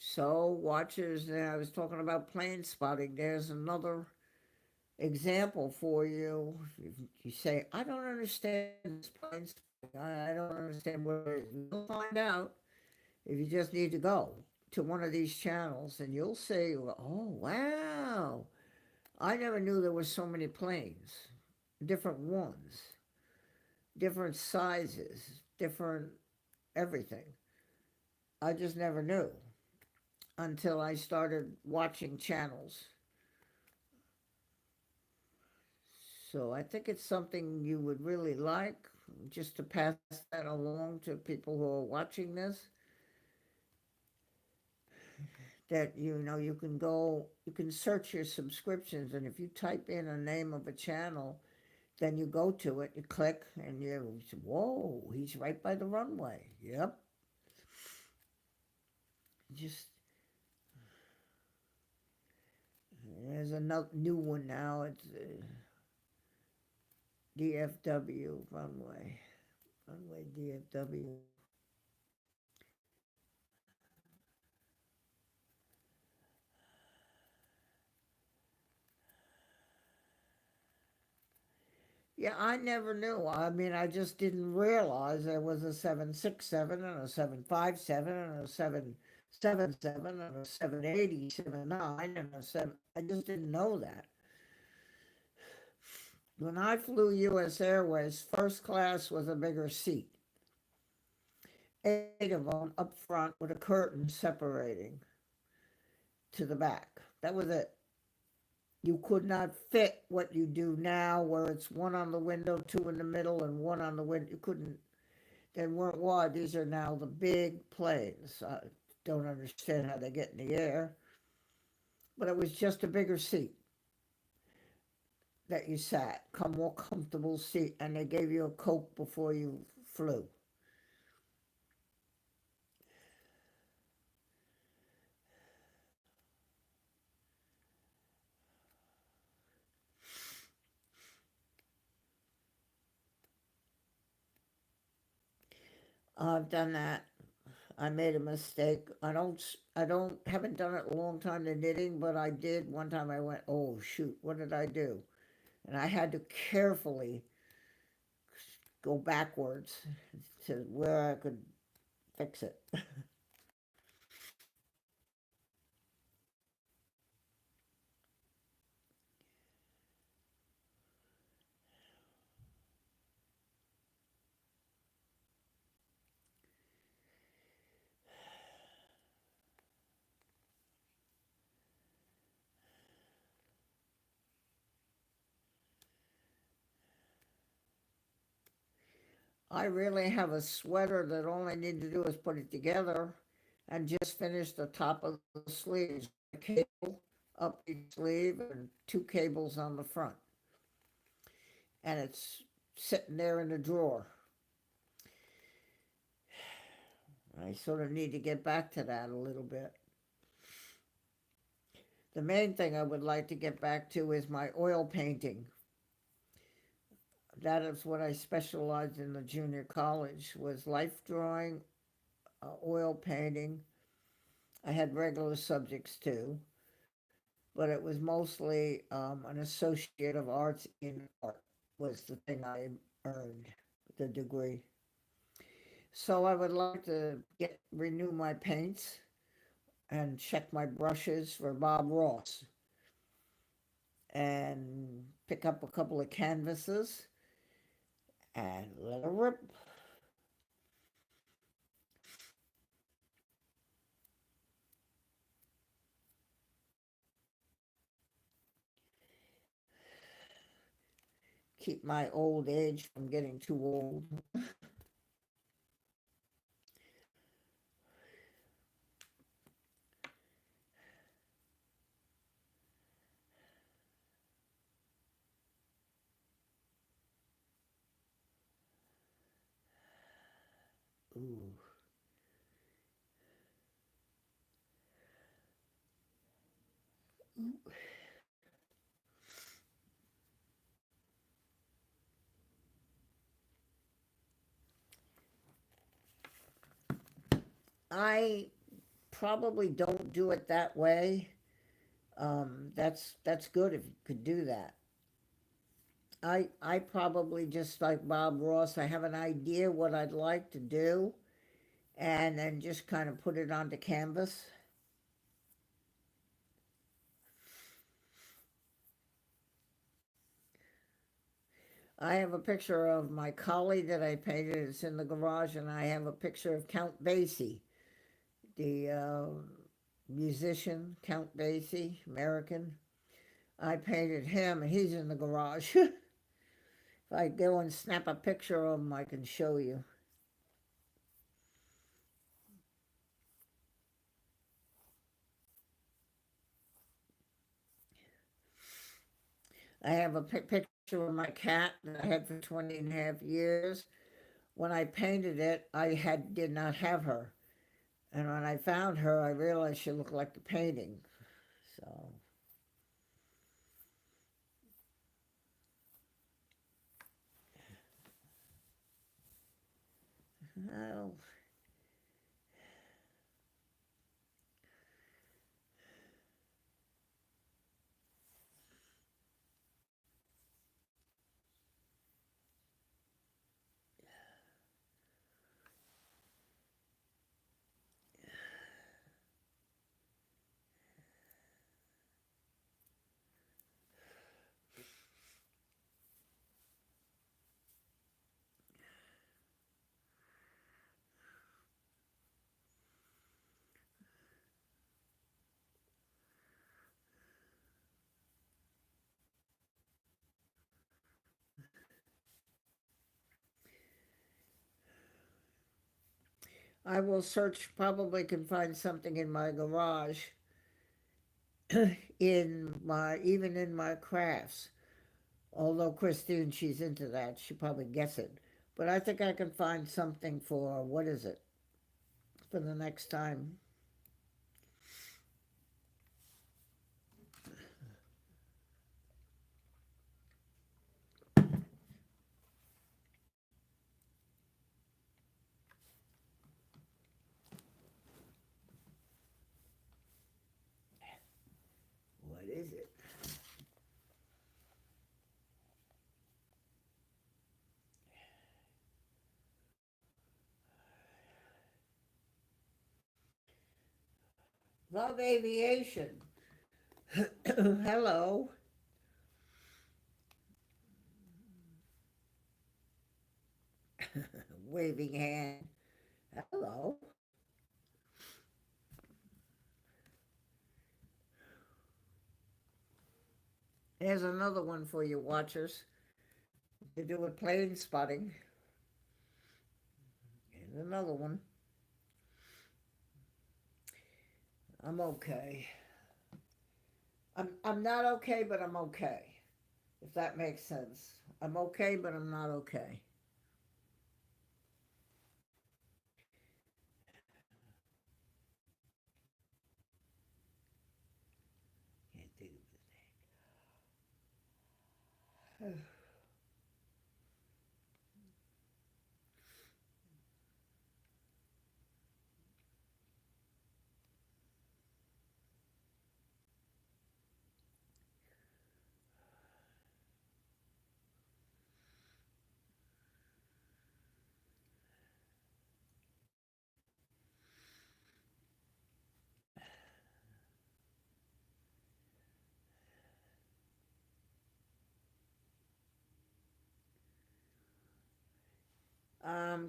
So, watchers, I was talking about plane spotting. There's another example for you. You say, I don't understand this plane spotting. I don't understand what it is. You'll find out if you just need to go to one of these channels and you'll say, oh, wow, I never knew there were so many planes, different ones, different sizes, different everything. I just never knew until I started watching channels. So I think it's something you would really like, just to pass that along to people who are watching this. That you can go, you can search your subscriptions, and if you type in a name of a channel, then you go to it, you click, and you say, whoa, he's right by the runway. Yep. Just there's a new one now. It's DFW runway DFW. Yeah, I never knew. I mean, I just didn't realize there was a 767 and a 757 and a 777 and a 780, 79 and a 7. I just didn't know that. When I flew US Airways, first class was a bigger seat. 8 of them up front with a curtain separating to the back. That was it. You could not fit what you do now, where it's one on the window, two in the middle, and one on the window. You couldn't. They weren't wide. These are now the big planes. I don't understand how they get in the air, but it was just a bigger seat that you sat, more comfortable seat, and they gave you a Coke before you flew. I've done that. I made a mistake. Haven't done it a long time, the knitting, but I did. One time I went, oh shoot, what did I do? And I had to carefully go backwards to where I could fix it. I really have a sweater that all I need to do is put it together and just finish the top of the sleeves. A cable up each sleeve and two cables on the front. And it's sitting there in the drawer. I sort of need to get back to that a little bit. The main thing I would like to get back to is my oil painting. That is what I specialized in the junior college, was life drawing, oil painting. I had regular subjects too, but it was mostly an associate of arts in art was the thing I earned, the degree. So I would like to renew my paints and check my brushes for Bob Ross and pick up a couple of canvases and let her rip. Keep my old age from getting too old. Ooh. I probably don't do it that way. That's good if you could do that. I probably just like Bob Ross. I have an idea what I'd like to do, and then just kind of put it onto canvas. I have a picture of my collie that I painted. It's in the garage, and I have a picture of Count Basie, the musician, Count Basie, American. I painted him, and he's in the garage. If I go and snap a picture of him, I can show you. I have a picture of my cat that I had for 20 and a half years. When I painted it, did not have her. And when I found her, I realized she looked like the painting. So, well, I will search, probably can find something in my garage, even in my crafts. Although Christine, she's into that, she probably gets it. But I think I can find something for, what is it, for the next time. Love Aviation. Hello. Waving hand. Hello. Here's another one for you watchers to do with plane spotting. Here's another one. I'm okay. I'm not okay, but I'm okay. If that makes sense. I'm okay, but I'm not okay. Can't think of his name.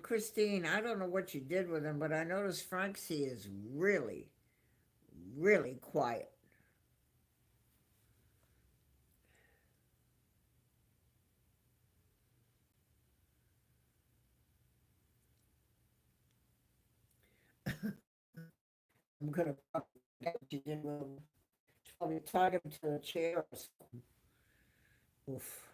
Christine, I don't know what you did with him, but I noticed Francie is really, really quiet. I'm gonna probably get what you did with him. Probably tied him to a chair or something. Oof.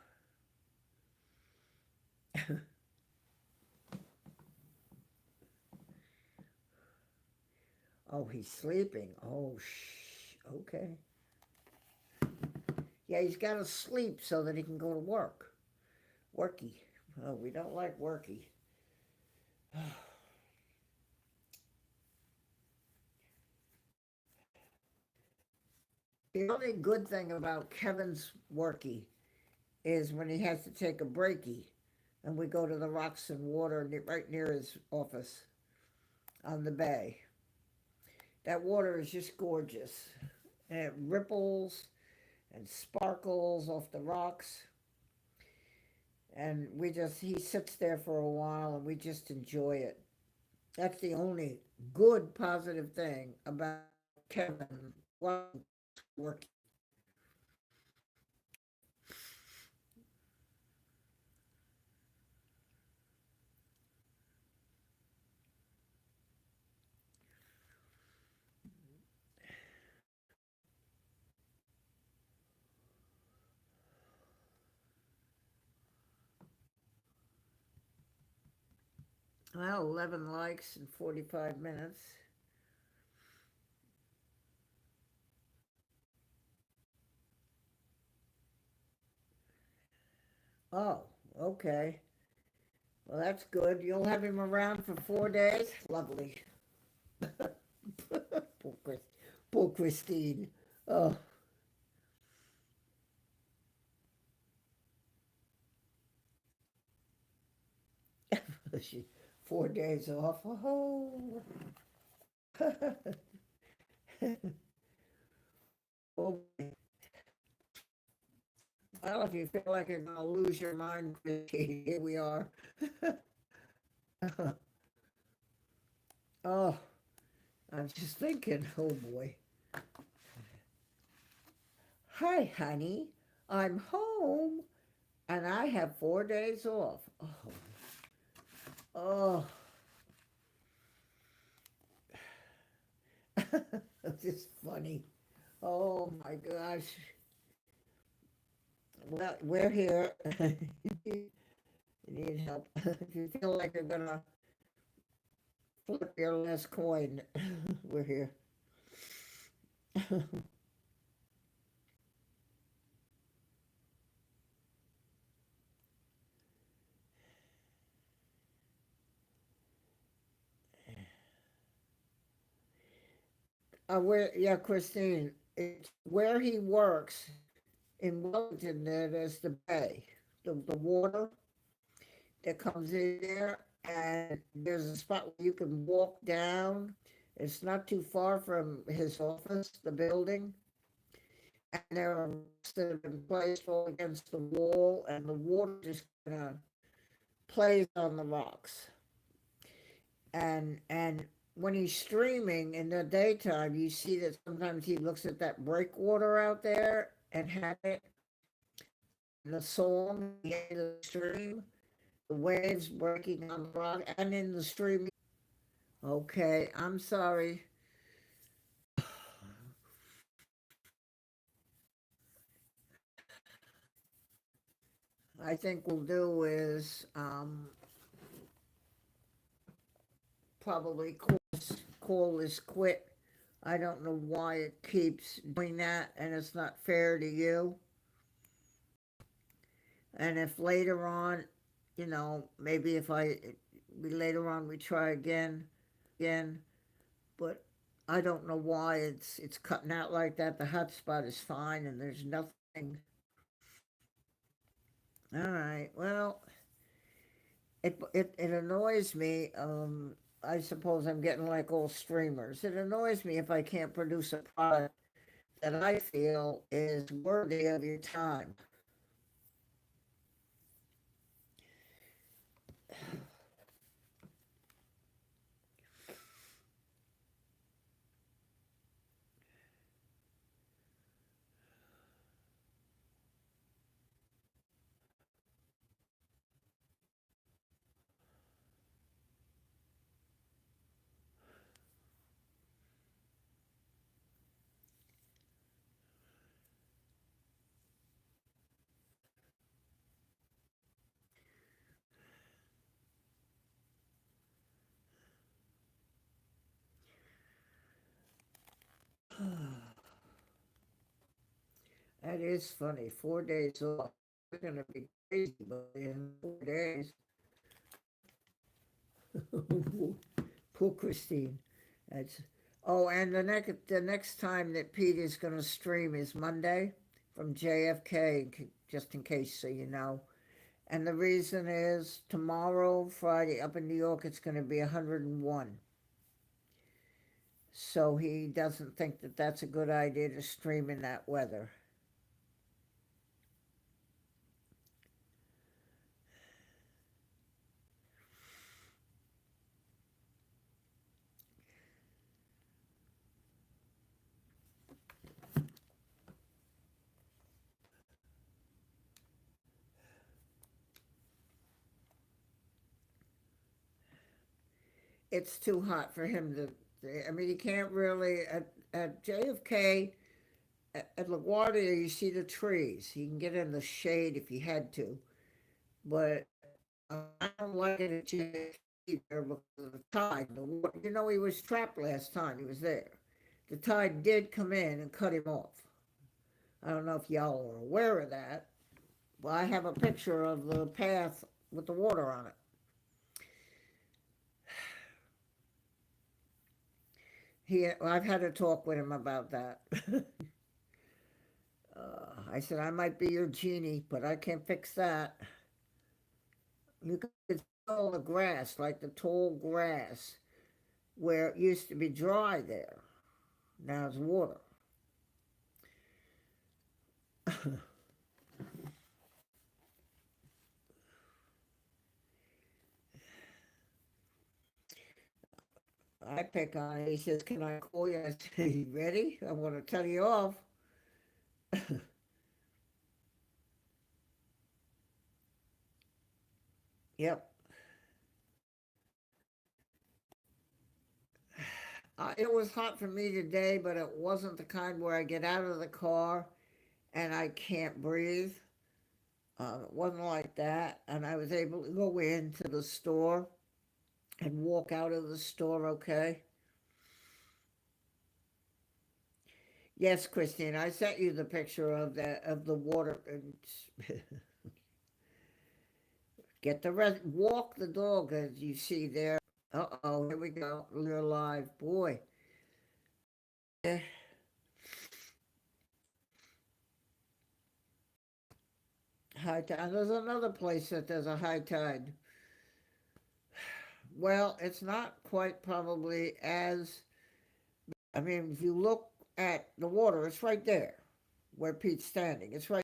Oh, he's sleeping. Oh, shh. Okay. Yeah, he's got to sleep so that he can go to work. Worky. Oh, we don't like worky. The only good thing about Kevin's worky is when he has to take a breaky, and we go to the Rocks and Water right near his office on the bay. That water is just gorgeous. And it ripples and sparkles off the rocks. And he sits there for a while and we just enjoy it. That's the only good, positive thing about Kevin working. Well, 11 likes in 45 minutes. Oh, okay. Well, that's good. You'll have him around for 4 days? Lovely. poor, Chris, poor Christine. Oh, she 4 days off. Oh, oh. Well, if you feel like you're going to lose your mind, Christine, here we are. Oh, I'm just thinking, oh boy. Hi, honey. I'm home and I have 4 days off. Oh, this is funny. Oh my gosh. Well, we're here. You need help. If you feel like you're gonna flip your last coin, we're here. Yeah, Christine, it's where he works in Wellington. There's the bay, the water that comes in there, and there's a spot where you can walk down, It's not too far from his office, the building, and there are rocks that have been placed all against the wall, and the water just kind of plays on the rocks. And when he's streaming in the daytime, you see that sometimes he looks at that breakwater out there and had it in the song, the end of the stream, the waves breaking on the rock, and in the stream. Okay, I'm sorry. I think we'll do is probably call this quit. I don't know why it keeps doing that, and it's not fair to you. And if later on, maybe if later on we try again, but I don't know why it's cutting out like that. The hotspot is fine, and there's nothing. All right, well, it annoys me. I suppose I'm getting like all streamers. It annoys me if I can't produce a product that I feel is worthy of your time. That is funny. 4 days off. We're gonna be crazy, but in 4 days. Poor Christine. That's oh, and the next time that Pete is gonna stream is Monday from JFK, just in case so you know. And the reason is tomorrow, Friday, up in New York, it's gonna be 101. So he doesn't think that that's a good idea to stream in that weather. It's too hot for him to. I mean, he can't really at JFK at LaGuardia. You see the trees. He can get in the shade if he had to, but I don't like it at JFK there because of the tide. He was trapped last time he was there. The tide did come in and cut him off. I don't know if y'all are aware of that. Well, I have a picture of the path with the water on it. I've had a talk with him about that. I said, I might be your genie, but I can't fix that. You could all the grass, like the tall grass, where it used to be dry there. Now it's water. I pick on it. He says, can I call you? I say, you ready? I want to tell you off. Yep. It was hot for me today, but it wasn't the kind where I get out of the car and I can't breathe. It wasn't like that. And I was able to go into the store and walk out of the store okay. Yes, Christine, I sent you the picture of the water. Get the rest. Walk the dog as you see there. Uh-oh, here we go. We're live. Boy. Eh, high tide. There's another place that there's a high tide. Well, it's not quite probably as I mean, if you look at the water, it's right there where Pete's standing. It's right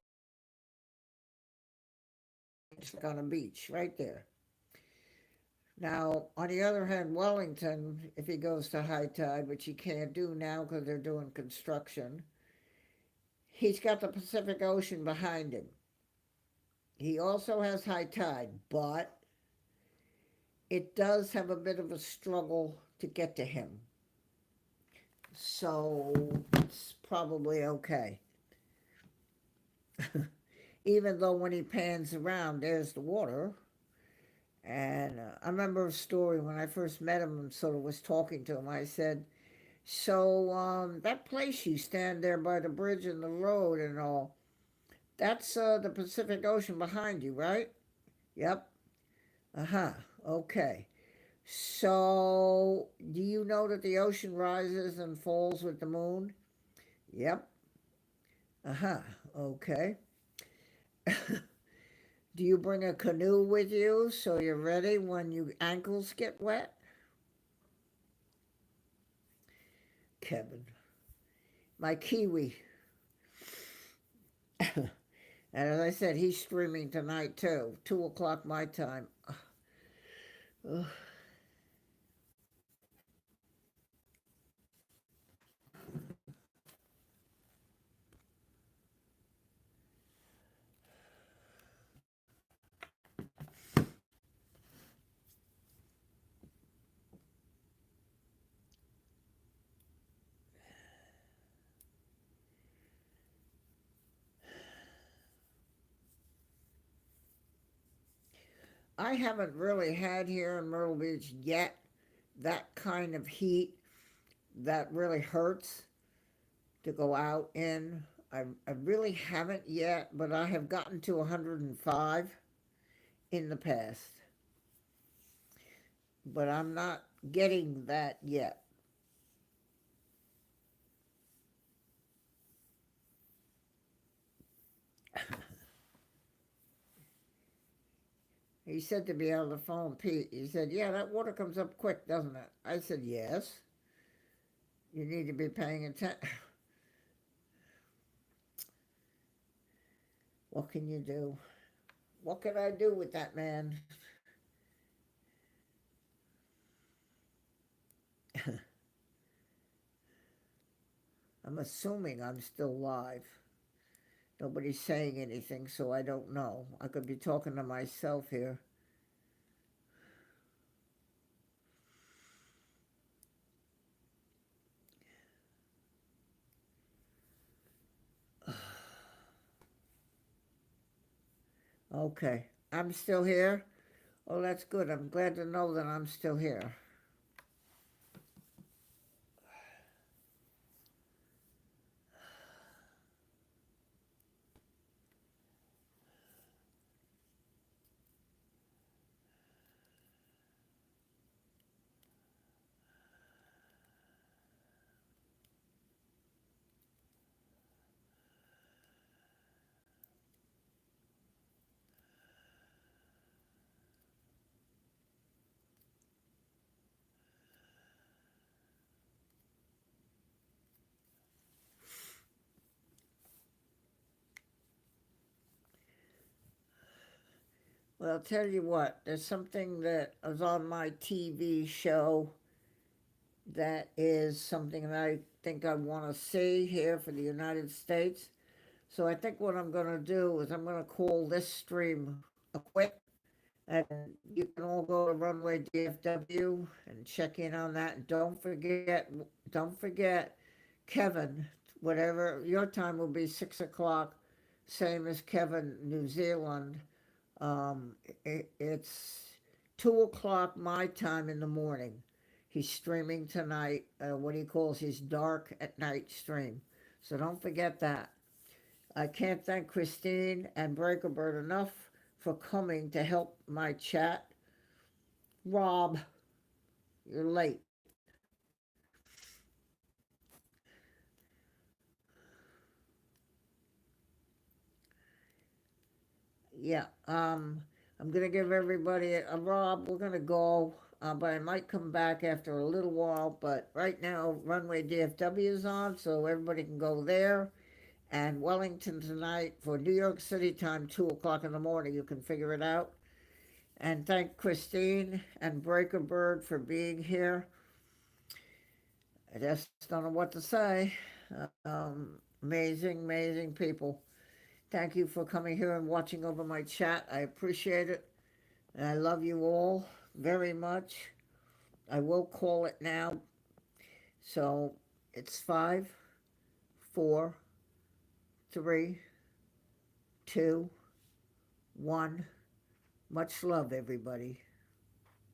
on a beach, right there. Now, on the other hand, Wellington, if he goes to high tide, which he can't do now because they're doing construction, he's got the Pacific Ocean behind him. He also has high tide, but it does have a bit of a struggle to get to him. So it's probably okay. Even though when he pans around, there's the water. And I remember a story when I first met him and sort of was talking to him. I said, so that place you stand there by the bridge and the road and all, that's the Pacific Ocean behind you, right? Yep. Uh-huh. Okay. So, do you know that the ocean rises and falls with the moon? Yep. Uh-huh. Okay. Do you bring a canoe with you so you're ready when your ankles get wet? Kevin. My Kiwi. And as I said, he's streaming tonight too. 2 o'clock my time. Ugh. I haven't really had here in Myrtle Beach yet that kind of heat that really hurts to go out in. I really haven't yet, but I have gotten to 105 in the past. But I'm not getting that yet. He said to me on the phone, Pete, he said, yeah, that water comes up quick, doesn't it? I said, yes. You need to be paying attention. What can you do? What can I do with that man? I'm assuming I'm still live. Nobody's saying anything, so I don't know. I could be talking to myself here. Okay, I'm still here. Oh, that's good. I'm glad to know that I'm still here. Well, I'll tell you what, there's something that is on my TV show that is something that I think I want to see here for the United States. So I think what I'm going to do is I'm going to call this stream a quit. And you can all go to Runway DFW and check in on that. And don't forget, Kevin, whatever your time will be, 6 o'clock, same as Kevin, New Zealand. It's 2 o'clock my time in the morning. He's streaming tonight, what he calls his dark at night stream. So don't forget that. I can't thank Christine and Breaker Bird enough for coming to help my chat. Rob, you're late. Yeah, I'm gonna give everybody a Rob. We're gonna go. but I might come back after a little while. But right now, Runway DFW is on, so everybody can go there. And Wellington tonight for New York City time, 2 o'clock in the morning. You can figure it out. And thank Christine and Breaker Bird for being here. I just don't know what to say. Amazing, amazing people. Thank you for coming here and watching over my chat. I appreciate it. And I love you all very much. I will call it now. So it's 5, 4, 3, 2, 1. Much love, everybody.